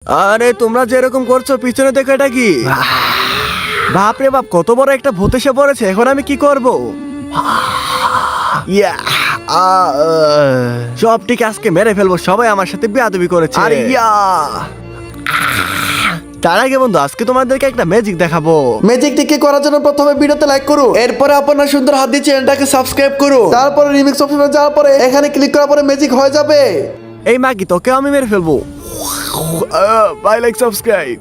আরে তোমরা যেরকম করছো পিছনে দেখো এটা কি? বাপরে বাপ, কত বড় একটা ভূত এসে পড়েছে। এখন আমি কি করব? ইয়া সবটিকে আজকে মেরে ফেলবো। সবাই আমার সাথে বেয়াদবি করেছে। আর ইয়া তার আগে বন্ধু, আজকে তোমাদেরকে একটা ম্যাজিক দেখাবো। ম্যাজিকটিকে করার জন্য প্রথমে ভিডিওতে লাইক করো, এরপরে আপনার সুন্দর হাত দিয়ে চ্যানেলটাকে সাবস্ক্রাইব করো, তারপরে রিমিক্স অপশনে যাওয়ার পরে এখানে ক্লিক করার পরে ম্যাজিক হয়ে যাবে। এই মাগি, তোকে আমি মেরে ফেলবো। Bye, like, subscribe.